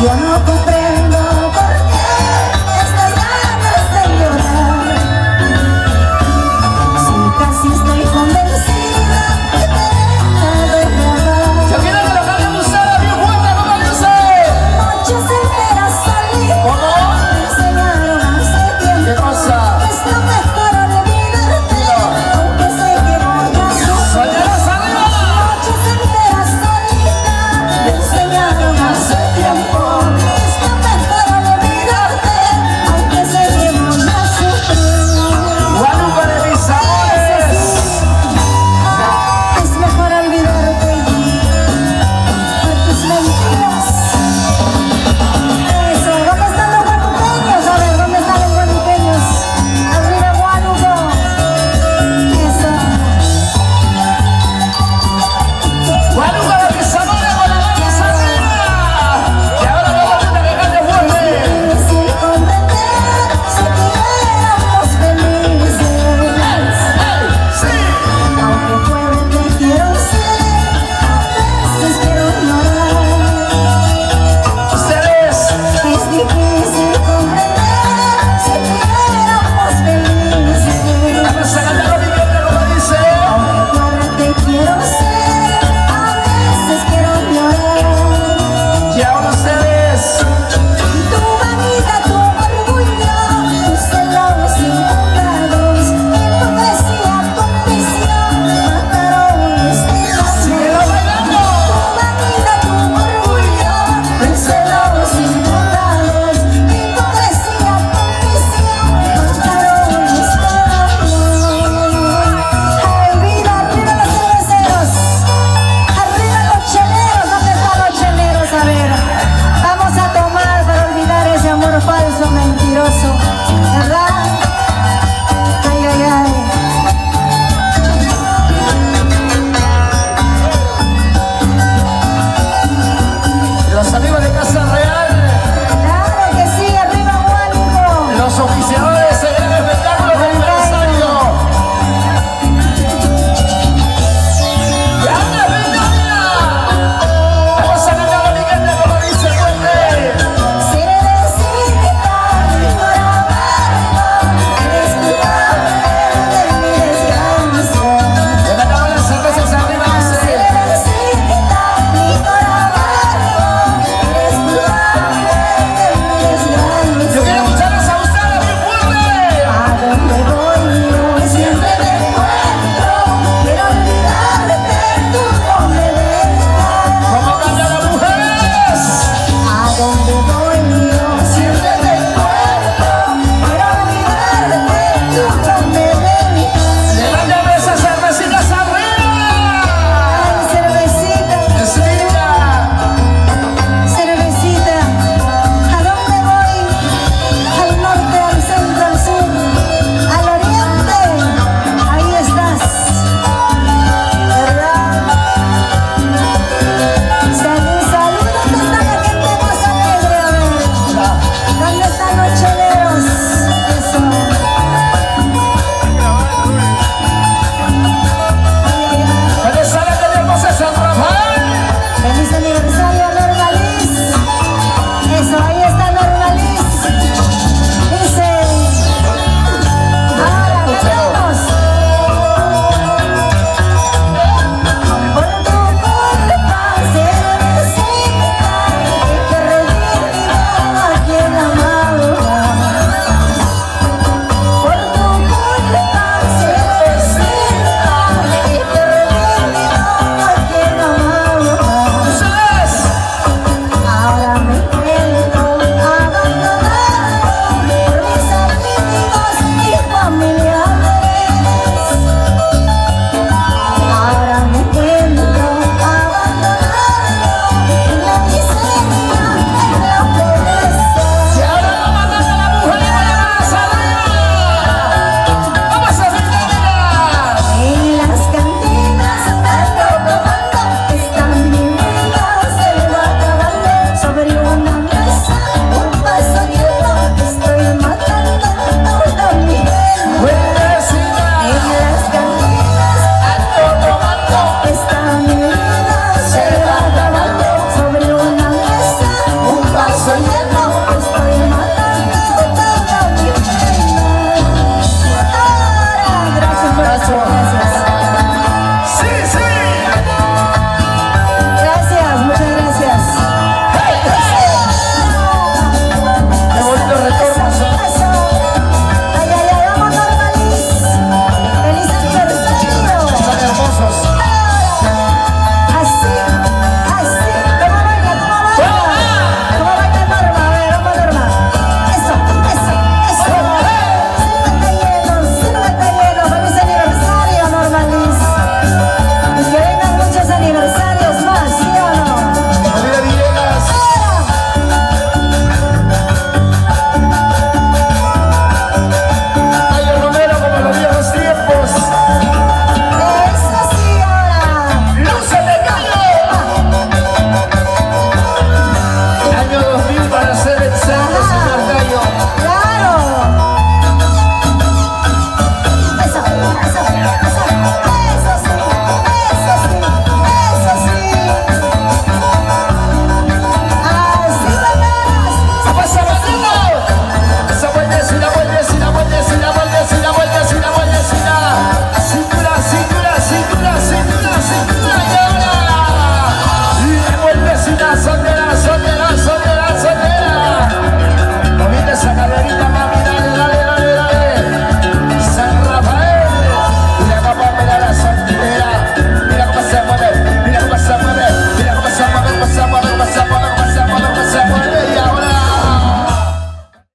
Yo no comprendo por qué estas ganas de llorar. Si casi estoy convencida que te he dejado de amar. Yo quiero que lo cambien ustedes bien fuerte, ¿cómo dice? Noches enteras salí. ¿Cómo? Me enseñaron hace tiempo. ¿Qué cosa? Es lo mejor olvidarte, aunque sé que voy a sufrir. ¡Señores, arriba! Noches enteras solita. Me enseñaron hace tiempo. Es lo mejor olvidarte, aunque sé que voy a sufrir. Guadalupe de mis amores. Es mejor olvidarte por tus mentiras. Eso, ¿dónde están los guadalupeños? A ver, ¿dónde están los guadalupeños? Arriba, Guadalupe. Eso. Guadalupe de mis amores con la manos arriba. Y ahora vamos a que cante fuerte. Difícil comprender si que éramos felices. ¡Sí! Aunque fuera te quiero ser, a veces quiero llorar. Ustedes. Es difícil comprender si que éramos felices. Vamos a cantar lo siguiente, como dice. Aunque fuera te quiero ser, a veces quiero llorar. Y ahora ustedes. Tu vanidad, tu orgullo, tus celos infundados, hipocresía, tu ambición, mataron este ¡Síguelo amor. bailando! Tu vanidad, tu orgullo, tus celos infundados, hipocresía, tu ambición, mataron este amor. Ay, vida, arriba los cerveceros, arriba los cheleros, ¿dónde están los cheleros? A ver, vamos a tomar para olvidar ese amor falso, mentiroso, ¿verdad? Ay, ay, ay. Los amigos de Casa Real.